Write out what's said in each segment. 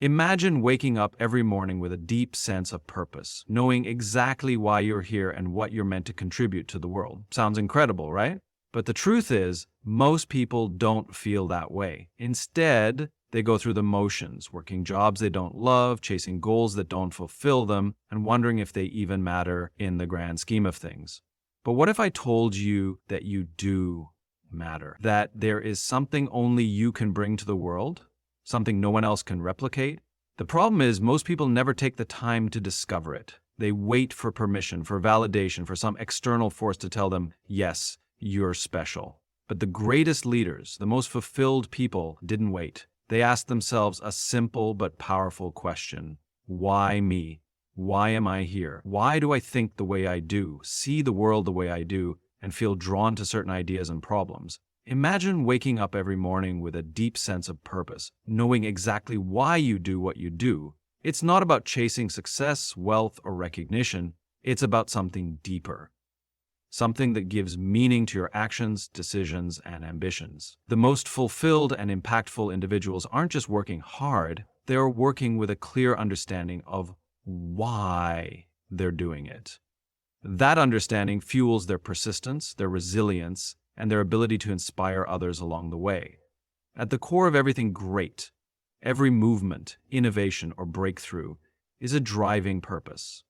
Imagine waking up every morning with a deep sense of purpose, knowing exactly why you're here and what you're meant to contribute to the world. Sounds incredible, right? But the truth is, most people don't feel that way. Instead, they go through the motions, working jobs they don't love, chasing goals that don't fulfill them, and wondering if they even matter in the grand scheme of things. But what if I told you that you do matter? That there is something only you can bring to the world? Something no one else can replicate? The problem is most people never take the time to discover it. They wait for permission, for validation, for some external force to tell them, yes, you're special. But the greatest leaders, the most fulfilled people, didn't wait. They asked themselves a simple but powerful question. Why me? Why am I here? Why do I think the way I do, see the world the way I do, and feel drawn to certain ideas and problems? Imagine waking up every morning with a deep sense of purpose, knowing exactly why you do what you do. It's not about chasing success, wealth, or recognition. It's about something deeper. Something that gives meaning to your actions, decisions, and ambitions. The most fulfilled and impactful individuals aren't just working hard, they are working with a clear understanding of why they're doing it. That understanding fuels their persistence, their resilience, and their ability to inspire others along the way. At the core of everything great, every movement, innovation, or breakthrough is a driving purpose.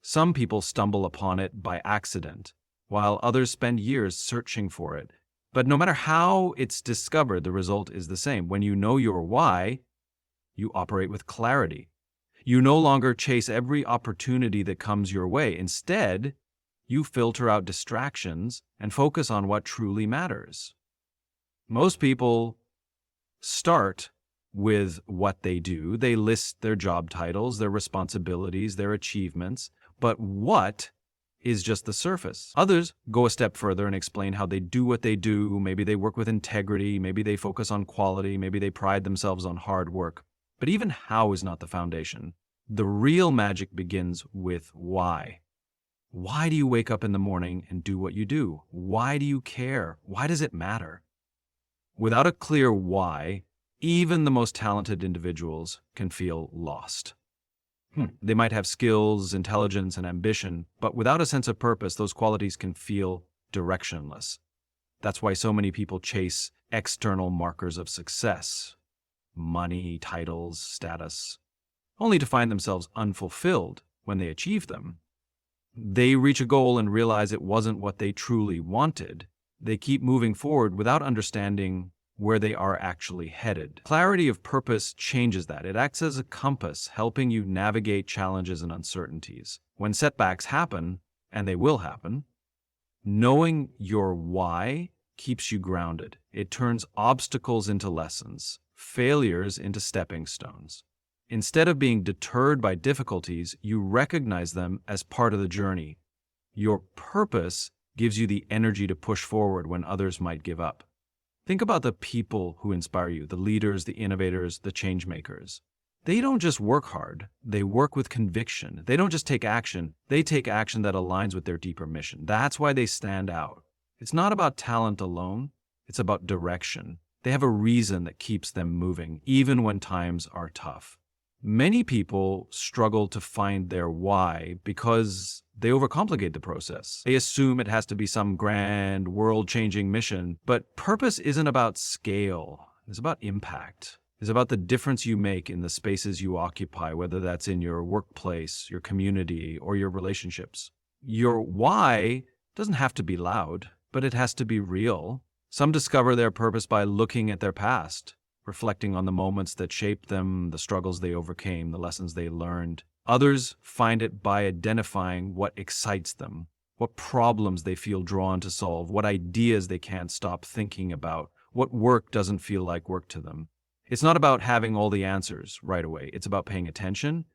Some people stumble upon it by accident, while others spend years searching for it. But no matter how it's discovered, the result is the same. When you know your why, you operate with clarity. You no longer chase every opportunity that comes your way. Instead, you filter out distractions and focus on what truly matters. Most people start with what they do. They list their job titles, their responsibilities, their achievements, but what is just the surface. Others go a step further and explain how they do what they do. Maybe they work with integrity, maybe they focus on quality, maybe they pride themselves on hard work. But even how is not the foundation. The real magic begins with why. Why do you wake up in the morning and do what you do? Why do you care? Why does it matter? Without a clear why, even the most talented individuals can feel lost. They might have skills, intelligence, and ambition, but without a sense of purpose, those qualities can feel directionless. That's why so many people chase external markers of success, money, titles, status, only to find themselves unfulfilled when they achieve them. They reach a goal and realize it wasn't what they truly wanted. They keep moving forward without understanding where they are actually headed. Clarity of purpose changes that. It acts as a compass, helping you navigate challenges and uncertainties. When setbacks happen, and they will happen, knowing your why keeps you grounded. It turns obstacles into lessons, failures into stepping stones. Instead of being deterred by difficulties, you recognize them as part of the journey. Your purpose gives you the energy to push forward when others might give up. Think about the people who inspire you, the leaders, the innovators, the change makers. They don't just work hard, they work with conviction. They don't just take action, they take action that aligns with their deeper mission. That's why they stand out. It's not about talent alone, it's about direction. They have a reason that keeps them moving, even when times are tough. Many people struggle to find their why because they overcomplicate the process. They assume it has to be some grand, world-changing mission, but purpose isn't about scale. It's about impact. It's about the difference you make in the spaces you occupy, whether that's in your workplace, your community, or your relationships. Your why doesn't have to be loud, but it has to be real. Some discover their purpose by looking at their past, reflecting on the moments that shaped them, the struggles they overcame, the lessons they learned. Others find it by identifying what excites them, what problems they feel drawn to solve, what ideas they can't stop thinking about, what work doesn't feel like work to them. It's not about having all the answers right away. It's about paying attention,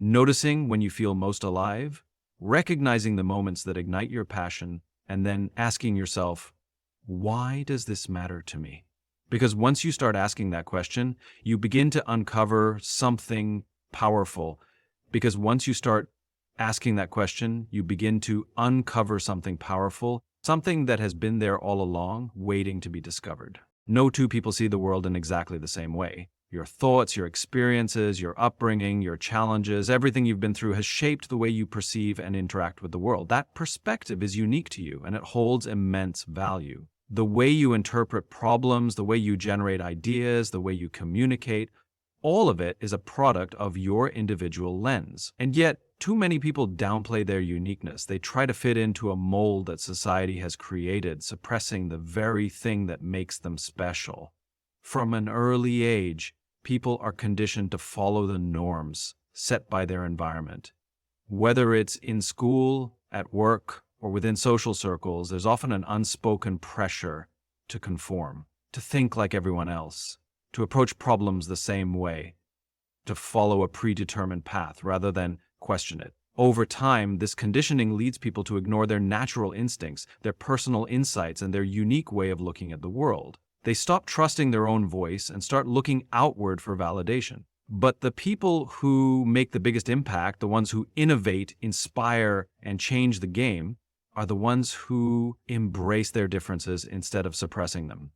noticing when you feel most alive, recognizing the moments that ignite your passion, and then asking yourself, why does this matter to me? Because once you start asking that question, you begin to uncover something powerful. Because once you start asking that question, you begin to uncover something powerful, something that has been there all along, waiting to be discovered. No two people see the world in exactly the same way. Your thoughts, your experiences, your upbringing, your challenges, everything you've been through has shaped the way you perceive and interact with the world. That perspective is unique to you, and it holds immense value. The way you interpret problems, the way you generate ideas, the way you communicate, all of it is a product of your individual lens. And yet, too many people downplay their uniqueness. They try to fit into a mold that society has created, suppressing the very thing that makes them special. From an early age, people are conditioned to follow the norms set by their environment. Whether it's in school, at work, or within social circles, there's often an unspoken pressure to conform, to think like everyone else, to approach problems the same way, to follow a predetermined path rather than question it. Over time, this conditioning leads people to ignore their natural instincts, their personal insights, and their unique way of looking at the world. They stop trusting their own voice and start looking outward for validation. But the people who make the biggest impact, the ones who innovate, inspire, and change the game, are the ones who embrace their differences instead of suppressing them.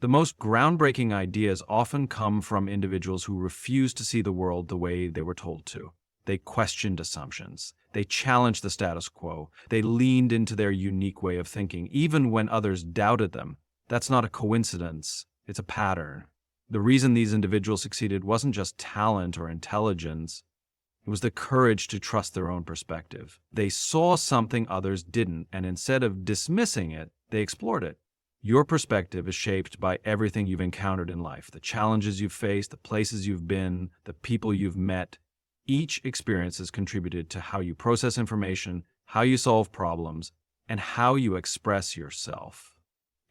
The most groundbreaking ideas often come from individuals who refuse to see the world the way they were told to. They questioned assumptions. They challenged the status quo. They leaned into their unique way of thinking, even when others doubted them. That's not a coincidence. It's a pattern. The reason these individuals succeeded wasn't just talent or intelligence. It was the courage to trust their own perspective. They saw something others didn't, and instead of dismissing it, they explored it. Your perspective is shaped by everything you've encountered in life, the challenges you've faced, the places you've been, the people you've met. Each experience has contributed to how you process information, how you solve problems, and how you express yourself.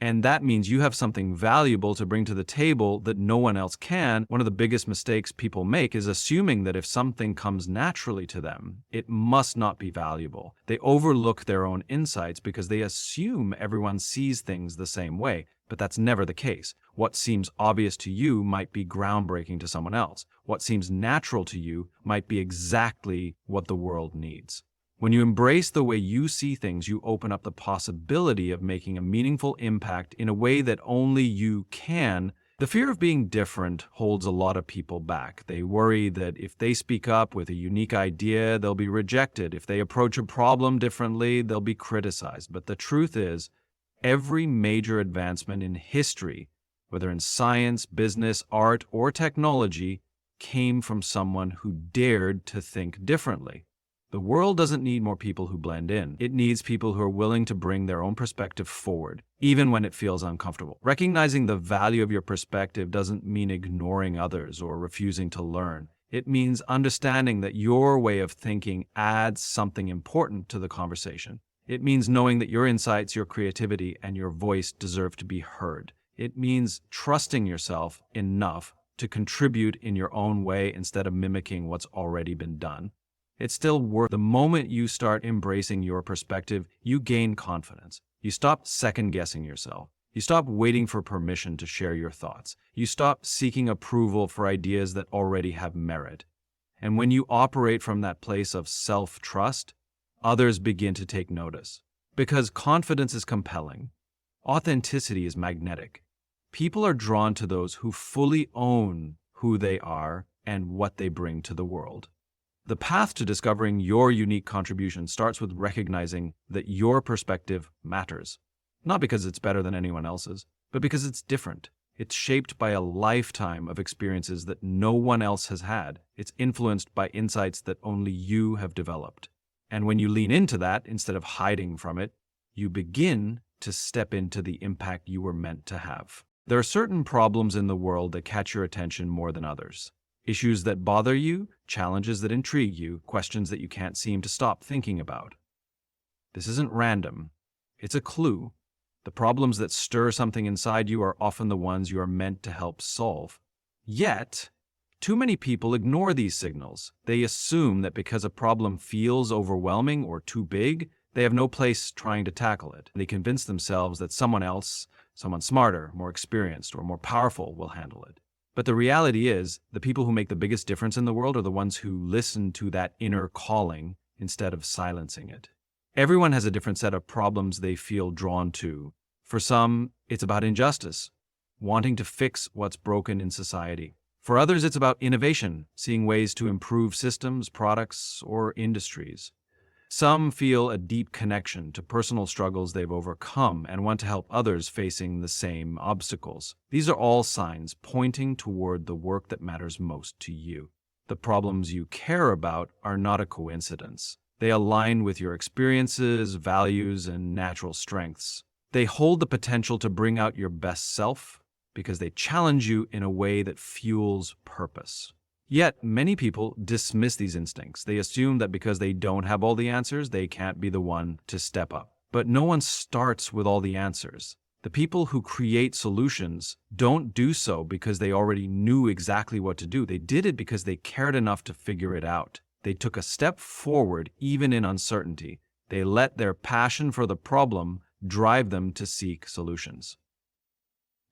And that means you have something valuable to bring to the table that no one else can. One of the biggest mistakes people make is assuming that if something comes naturally to them, it must not be valuable. They overlook their own insights because they assume everyone sees things the same way, but that's never the case. What seems obvious to you might be groundbreaking to someone else. What seems natural to you might be exactly what the world needs. When you embrace the way you see things, you open up the possibility of making a meaningful impact in a way that only you can. The fear of being different holds a lot of people back. They worry that if they speak up with a unique idea, they'll be rejected. If they approach a problem differently, they'll be criticized. But the truth is, every major advancement in history, whether in science, business, art, or technology, came from someone who dared to think differently. The world doesn't need more people who blend in. It needs people who are willing to bring their own perspective forward, even when it feels uncomfortable. Recognizing the value of your perspective doesn't mean ignoring others or refusing to learn. It means understanding that your way of thinking adds something important to the conversation. It means knowing that your insights, your creativity, and your voice deserve to be heard. It means trusting yourself enough to contribute in your own way instead of mimicking what's already been done. It's still worth. The moment you start embracing your perspective, you gain confidence. You stop second-guessing yourself. You stop waiting for permission to share your thoughts. You stop seeking approval for ideas that already have merit. And when you operate from that place of self-trust, others begin to take notice. Because confidence is compelling. Authenticity is magnetic. People are drawn to those who fully own who they are and what they bring to the world. The path to discovering your unique contribution starts with recognizing that your perspective matters. Not because it's better than anyone else's, but because it's different. It's shaped by a lifetime of experiences that no one else has had. It's influenced by insights that only you have developed. And when you lean into that, instead of hiding from it, you begin to step into the impact you were meant to have. There are certain problems in the world that catch your attention more than others. Issues that bother you, challenges that intrigue you, questions that you can't seem to stop thinking about. This isn't random. It's a clue. The problems that stir something inside you are often the ones you are meant to help solve. Yet, too many people ignore these signals. They assume that because a problem feels overwhelming or too big, they have no place trying to tackle it. They convince themselves that someone else, someone smarter, more experienced, or more powerful will handle it. But the reality is, the people who make the biggest difference in the world are the ones who listen to that inner calling instead of silencing it. Everyone has a different set of problems they feel drawn to. For some, it's about injustice, wanting to fix what's broken in society. For others, it's about innovation, seeing ways to improve systems, products, or industries. Some feel a deep connection to personal struggles they've overcome and want to help others facing the same obstacles. These are all signs pointing toward the work that matters most to you. The problems you care about are not a coincidence. They align with your experiences, values, and natural strengths. They hold the potential to bring out your best self because they challenge you in a way that fuels purpose. Yet, many people dismiss these instincts. They assume that because they don't have all the answers, they can't be the one to step up. But no one starts with all the answers. The people who create solutions don't do so because they already knew exactly what to do. They did it because they cared enough to figure it out. They took a step forward even in uncertainty. They let their passion for the problem drive them to seek solutions.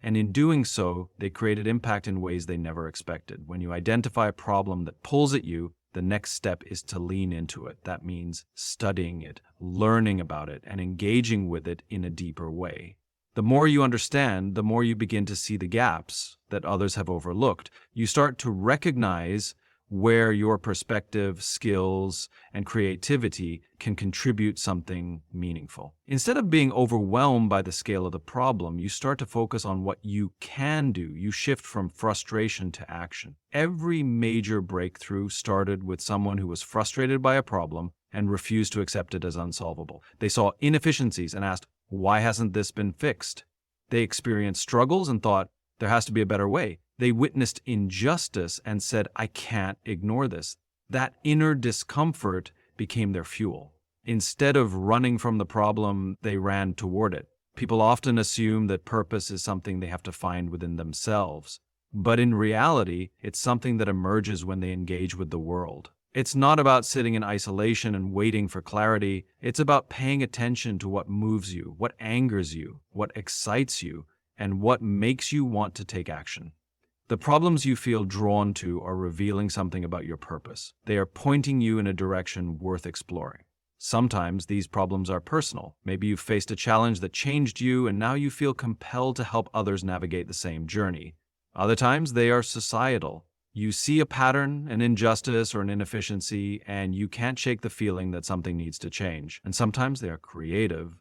And in doing so, they created impact in ways they never expected. When you identify a problem that pulls at you, the next step is to lean into it. That means studying it, learning about it, and engaging with it in a deeper way. The more you understand, the more you begin to see the gaps that others have overlooked. You start to recognize where your perspective, skills, and creativity can contribute something meaningful. Instead of being overwhelmed by the scale of the problem, you start to focus on what you can do. You shift from frustration to action. Every major breakthrough started with someone who was frustrated by a problem and refused to accept it as unsolvable. They saw inefficiencies and asked, "Why hasn't this been fixed?" They experienced struggles and thought, "There has to be a better way." They witnessed injustice and said, "I can't ignore this." That inner discomfort became their fuel. Instead of running from the problem, they ran toward it. People often assume that purpose is something they have to find within themselves. But in reality, it's something that emerges when they engage with the world. It's not about sitting in isolation and waiting for clarity. It's about paying attention to what moves you, what angers you, what excites you, and what makes you want to take action. The problems you feel drawn to are revealing something about your purpose. They are pointing you in a direction worth exploring. Sometimes these problems are personal. Maybe you faced a challenge that changed you and now you feel compelled to help others navigate the same journey. Other times they are societal. You see a pattern, an injustice, or an inefficiency, and you can't shake the feeling that something needs to change. And sometimes they are creative.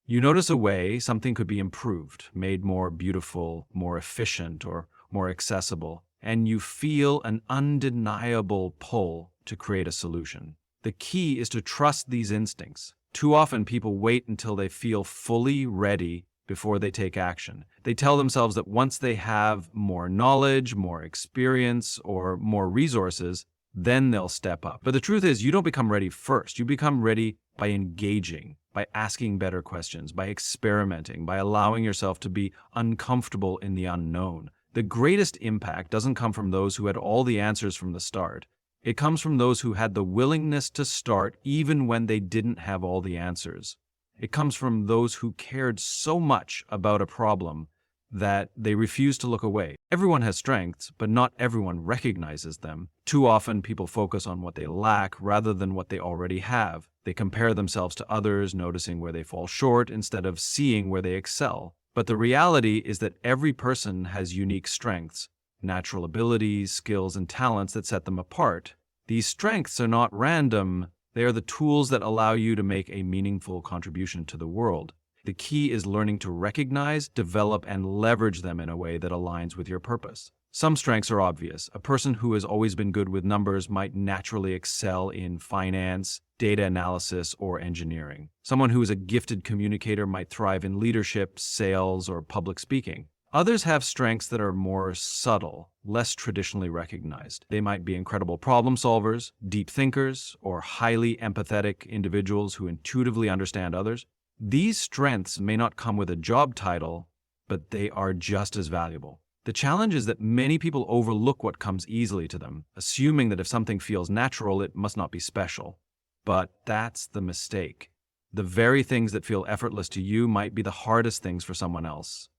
You notice a way something could be improved, made more beautiful, more efficient, or more accessible, and you feel an undeniable pull to create a solution. The key is to trust these instincts. Too often people wait until they feel fully ready before they take action. They tell themselves that once they have more knowledge, more experience, or more resources, then they'll step up. But the truth is, you don't become ready first. You become ready by engaging, by asking better questions, by experimenting, by allowing yourself to be uncomfortable in the unknown. The greatest impact doesn't come from those who had all the answers from the start. It comes from those who had the willingness to start even when they didn't have all the answers. It comes from those who cared so much about a problem that they refused to look away. Everyone has strengths, but not everyone recognizes them. Too often, people focus on what they lack rather than what they already have. They compare themselves to others, noticing where they fall short instead of seeing where they excel. But the reality is that every person has unique strengths, natural abilities, skills, and talents that set them apart. These strengths are not random. They are the tools that allow you to make a meaningful contribution to the world. The key is learning to recognize, develop, and leverage them in a way that aligns with your purpose. Some strengths are obvious. A person who has always been good with numbers might naturally excel in finance, data analysis, or engineering. Someone who is a gifted communicator might thrive in leadership, sales, or public speaking. Others have strengths that are more subtle, less traditionally recognized. They might be incredible problem solvers, deep thinkers, or highly empathetic individuals who intuitively understand others. These strengths may not come with a job title, but they are just as valuable. The challenge is that many people overlook what comes easily to them, assuming that if something feels natural, it must not be special. But that's the mistake. The very things that feel effortless to you might be the hardest things for someone else.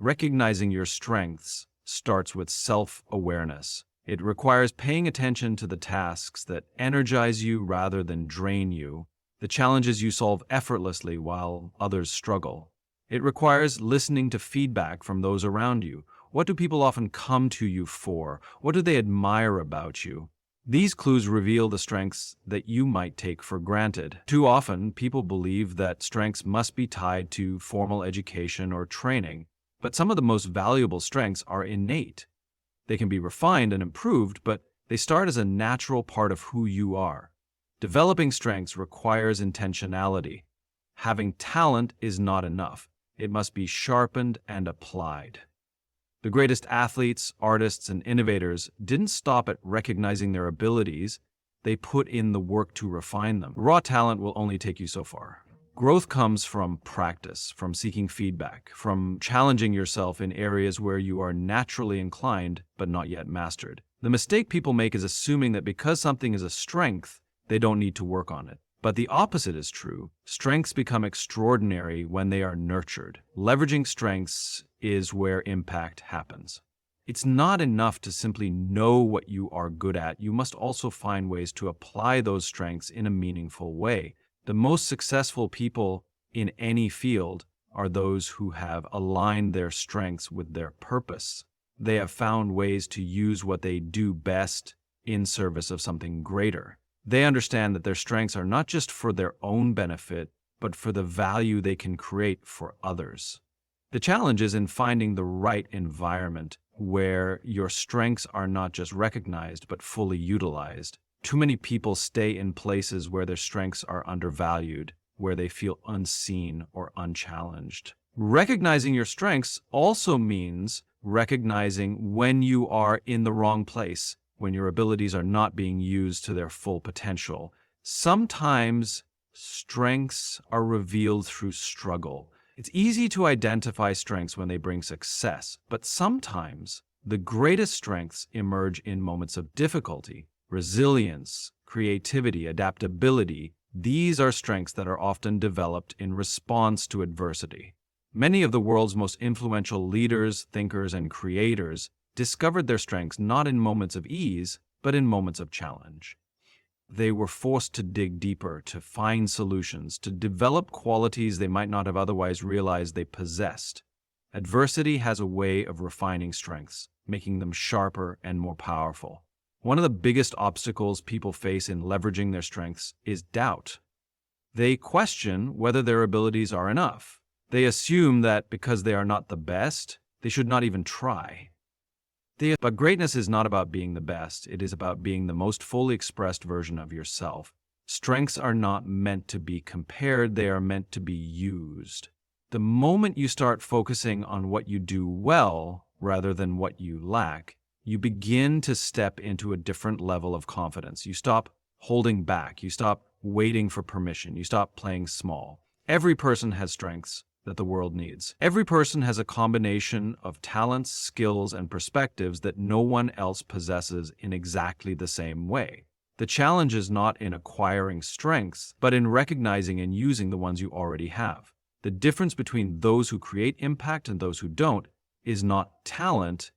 Recognizing your strengths starts with self-awareness. It requires paying attention to the tasks that energize you rather than drain you, the challenges you solve effortlessly while others struggle. It requires listening to feedback from those around you, What do people often come to you for? What do they admire about you? These clues reveal the strengths that you might take for granted. Too often, people believe that strengths must be tied to formal education or training, but some of the most valuable strengths are innate. They can be refined and improved, but they start as a natural part of who you are. Developing strengths requires intentionality. Having talent is not enough. It must be sharpened and applied. The greatest athletes, artists, and innovators didn't stop at recognizing their abilities. They put in the work to refine them. Raw talent will only take you so far. Growth comes from practice, from seeking feedback, from challenging yourself in areas where you are naturally inclined but not yet mastered. The mistake people make is assuming that because something is a strength, they don't need to work on it. But the opposite is true. Strengths become extraordinary when they are nurtured. Leveraging strengths is where impact happens. It's not enough to simply know what you are good at. You must also find ways to apply those strengths in a meaningful way. The most successful people in any field are those who have aligned their strengths with their purpose. They have found ways to use what they do best in service of something greater. They understand that their strengths are not just for their own benefit, but for the value they can create for others. The challenge is in finding the right environment where your strengths are not just recognized, but fully utilized. Too many people stay in places where their strengths are undervalued, where they feel unseen or unchallenged. Recognizing your strengths also means recognizing when you are in the wrong place, when your abilities are not being used to their full potential. Sometimes strengths are revealed through struggle. It's easy to identify strengths when they bring success, but sometimes the greatest strengths emerge in moments of difficulty. Resilience, creativity, adaptability, these are strengths that are often developed in response to adversity. Many of the world's most influential leaders, thinkers, and creators discovered their strengths not in moments of ease, but in moments of challenge. They were forced to dig deeper, to find solutions, to develop qualities they might not have otherwise realized they possessed. Adversity has a way of refining strengths, making them sharper and more powerful. One of the biggest obstacles people face in leveraging their strengths is doubt. They question whether their abilities are enough. They assume that because they are not the best, they should not even try. But greatness is not about being the best. It is about being the most fully expressed version of yourself. Strengths are not meant to be compared. They are meant to be used. The moment you start focusing on what you do well rather than what you lack, you begin to step into a different level of confidence. You stop holding back. You stop waiting for permission. You stop playing small. Every person has strengths that the world needs. Every person has a combination of talents, skills, and perspectives that no one else possesses in exactly the same way. The challenge is not in acquiring strengths, but in recognizing and using the ones you already have. The difference between those who create impact and those who don't is not talent,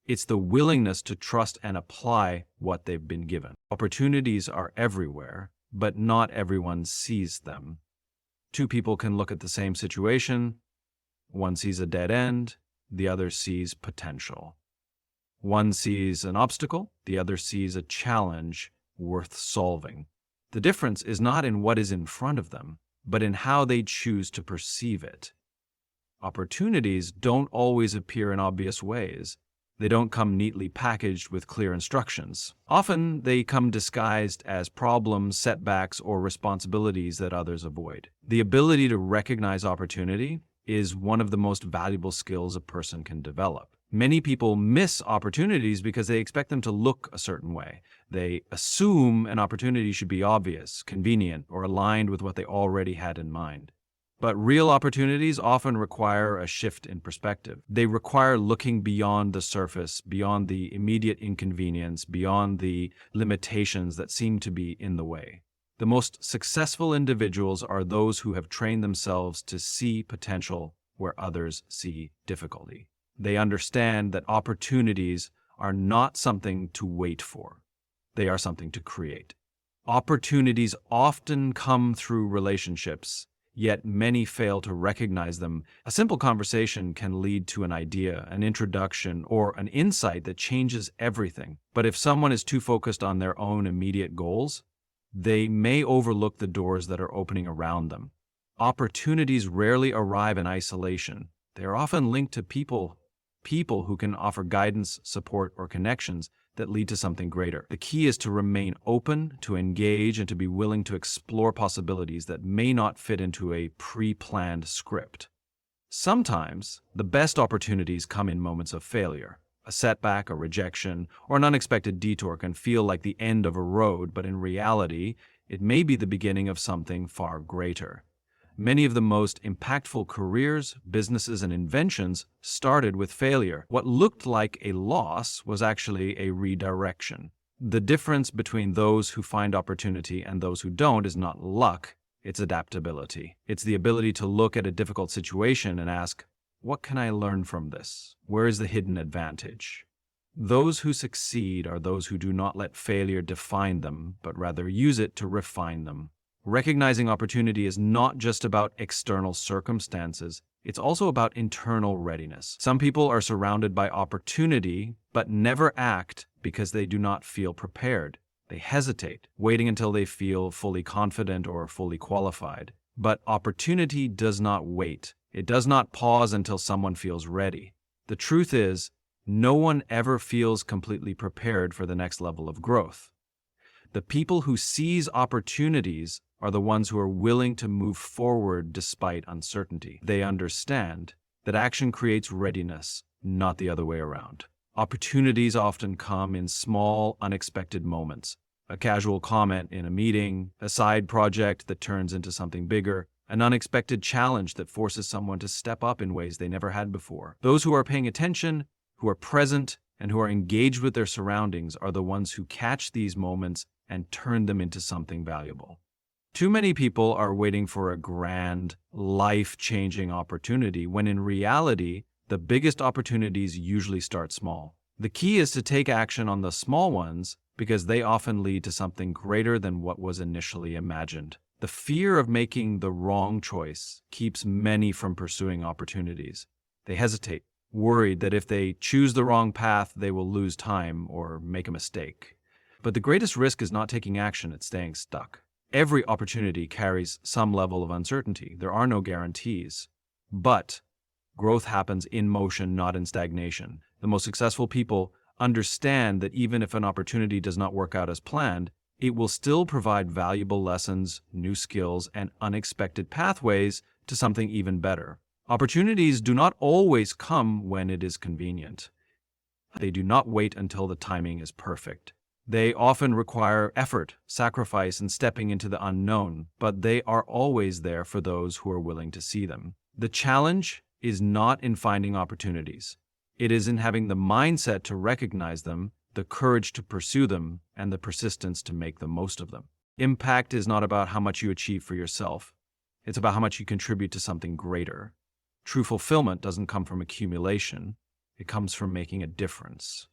it's the willingness to trust and apply what they've been given. Opportunities are everywhere, but not everyone sees them. Two people can look at the same situation. One sees a dead end, the other sees potential. One sees an obstacle, the other sees a challenge worth solving. The difference is not in what is in front of them, but in how they choose to perceive it. Opportunities don't always appear in obvious ways. They don't come neatly packaged with clear instructions. Often, they come disguised as problems, setbacks, or responsibilities that others avoid. The ability to recognize opportunity is one of the most valuable skills a person can develop. Many people miss opportunities because they expect them to look a certain way. They assume an opportunity should be obvious, convenient, or aligned with what they already had in mind. But real opportunities often require a shift in perspective. They require looking beyond the surface, beyond the immediate inconvenience, beyond the limitations that seem to be in the way. The most successful individuals are those who have trained themselves to see potential where others see difficulty. They understand that opportunities are not something to wait for. They are something to create. Opportunities often come through relationships, yet many fail to recognize them. A simple conversation can lead to an idea, an introduction, or an insight that changes everything. But if someone is too focused on their own immediate goals, they may overlook the doors that are opening around them. Opportunities rarely arrive in isolation. They are often linked to people who can offer guidance, support, or connections that lead to something greater. The key is to remain open, to engage, and to be willing to explore possibilities that may not fit into a pre-planned script. Sometimes, the best opportunities come in moments of failure. A setback, a rejection, or an unexpected detour can feel like the end of a road, but in reality, it may be the beginning of something far greater. Many of the most impactful careers, businesses, and inventions started with failure. What looked like a loss was actually a redirection. The difference between those who find opportunity and those who don't is not luck, it's adaptability. It's the ability to look at a difficult situation and ask, what can I learn from this? Where is the hidden advantage? Those who succeed are those who do not let failure define them, but rather use it to refine them. Recognizing opportunity is not just about external circumstances, it's also about internal readiness. Some people are surrounded by opportunity, but never act because they do not feel prepared. They hesitate, waiting until they feel fully confident or fully qualified. But opportunity does not wait. It does not pause until someone feels ready. The truth is, no one ever feels completely prepared for the next level of growth. The people who seize opportunities are the ones who are willing to move forward despite uncertainty. They understand that action creates readiness, not the other way around. Opportunities often come in small, unexpected moments. A casual comment in a meeting, a side project that turns into something bigger, an unexpected challenge that forces someone to step up in ways they never had before. Those who are paying attention, who are present, and who are engaged with their surroundings are the ones who catch these moments and turn them into something valuable. Too many people are waiting for a grand, life-changing opportunity when in reality, the biggest opportunities usually start small. The key is to take action on the small ones because they often lead to something greater than what was initially imagined. The fear of making the wrong choice keeps many from pursuing opportunities. They hesitate, worried that if they choose the wrong path, they will lose time or make a mistake. But the greatest risk is not taking action, it's staying stuck. Every opportunity carries some level of uncertainty. There are no guarantees. But growth happens in motion, not in stagnation. The most successful people understand that even if an opportunity does not work out as planned, it will still provide valuable lessons, new skills, and unexpected pathways to something even better. Opportunities do not always come when it is convenient. They do not wait until the timing is perfect. They often require effort, sacrifice, and stepping into the unknown, but they are always there for those who are willing to see them. The challenge is not in finding opportunities. It is in having the mindset to recognize them, the courage to pursue them, and the persistence to make the most of them. Impact is not about how much you achieve for yourself. It's about how much you contribute to something greater. True fulfillment doesn't come from accumulation. It comes from making a difference.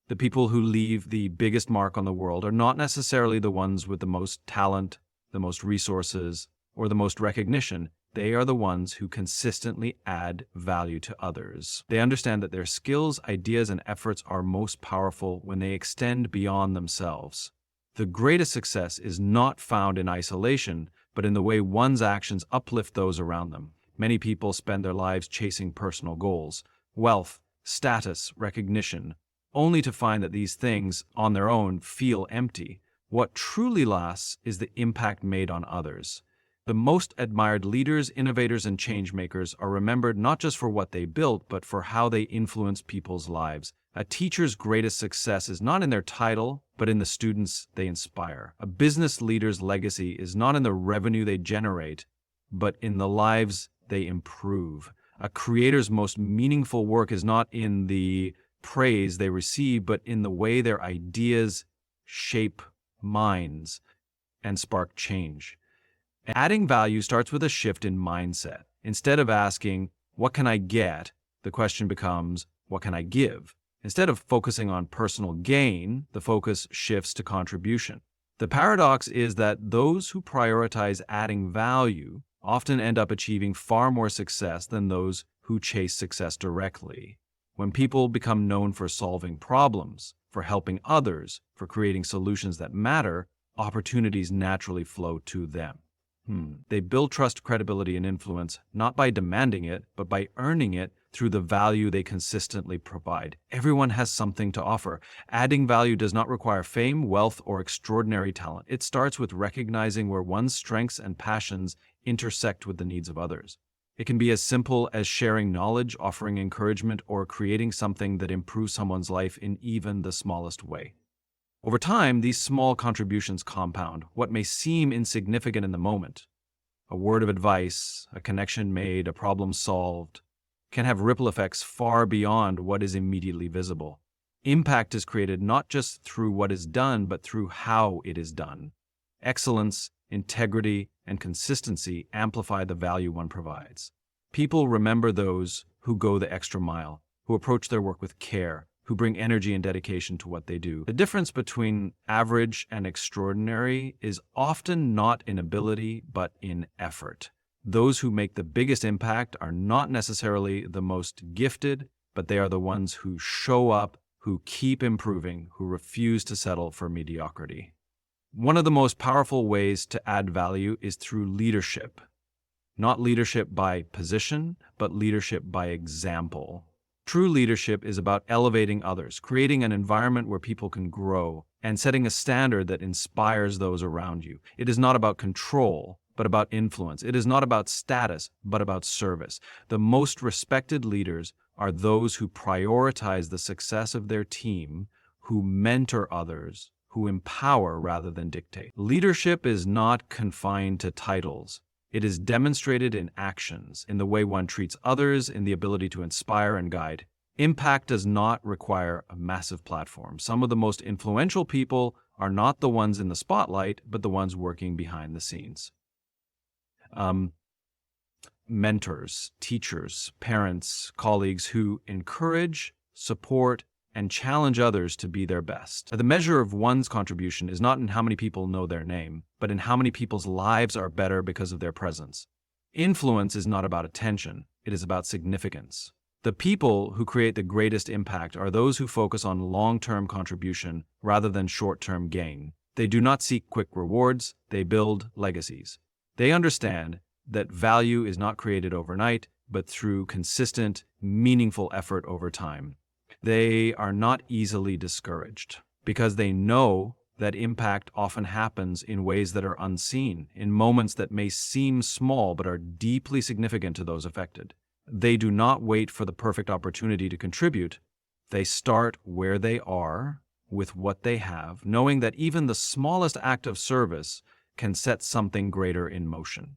The people who leave the biggest mark on the world are not necessarily the ones with the most talent, the most resources, or the most recognition. They are the ones who consistently add value to others. They understand that their skills, ideas, and efforts are most powerful when they extend beyond themselves. The greatest success is not found in isolation, but in the way one's actions uplift those around them. Many people spend their lives chasing personal goals, wealth, status, recognition, only to find that these things, on their own, feel empty. What truly lasts is the impact made on others. The most admired leaders, innovators, and changemakers are remembered not just for what they built, but for how they influenced people's lives. A teacher's greatest success is not in their title, but in the students they inspire. A business leader's legacy is not in the revenue they generate, but in the lives they improve. A creator's most meaningful work is not in the praise they receive, but in the way their ideas shape minds and spark change. Adding value starts with a shift in mindset. Instead of asking, what can I get? The question becomes, what can I give? Instead of focusing on personal gain, the focus shifts to contribution. The paradox is that those who prioritize adding value often end up achieving far more success than those who chase success directly. When people become known for solving problems, for helping others, for creating solutions that matter, opportunities naturally flow to them. They build trust, credibility, and influence not by demanding it, but by earning it through the value they consistently provide. Everyone has something to offer. Adding value does not require fame, wealth, or extraordinary talent. It starts with recognizing where one's strengths and passions intersect with the needs of others. It can be as simple as sharing knowledge, offering encouragement, or creating something that improves someone's life in even the smallest way. Over time, these small contributions compound. What may seem insignificant in the moment, a word of advice, a connection made, a problem solved, can have ripple effects far beyond what is immediately visible. Impact is created not just through what is done, but through how it is done. Excellence, integrity, and consistency amplify the value one provides. People remember those who go the extra mile, who approach their work with care, who bring energy and dedication to what they do. The difference between average and extraordinary is often not in ability, but in effort. Those who make the biggest impact are not necessarily the most gifted, but they are the ones who show up, who keep improving, who refuse to settle for mediocrity. One of the most powerful ways to add value is through leadership. Not leadership by position, but leadership by example. True leadership is about elevating others, creating an environment where people can grow, and setting a standard that inspires those around you. It is not about control, but about influence. It is not about status, but about service. The most respected leaders are those who prioritize the success of their team, who mentor others, who empower rather than dictate. Leadership is not confined to titles. It is demonstrated in actions, in the way one treats others, in the ability to inspire and guide. Impact does not require a massive platform. Some of the most influential people are not the ones in the spotlight, but the ones working behind the scenes. Mentors, teachers, parents, colleagues who encourage, support, and challenge others to be their best. The measure of one's contribution is not in how many people know their name, but in how many people's lives are better because of their presence. Influence is not about attention, it is about significance. The people who create the greatest impact are those who focus on long-term contribution rather than short-term gain. They do not seek quick rewards, they build legacies. They understand that value is not created overnight, but through consistent, meaningful effort over time. They are not easily discouraged because they know that impact often happens in ways that are unseen, in moments that may seem small but are deeply significant to those affected. They do not wait for the perfect opportunity to contribute. They start where they are, with what they have, knowing that even the smallest act of service can set something greater in motion.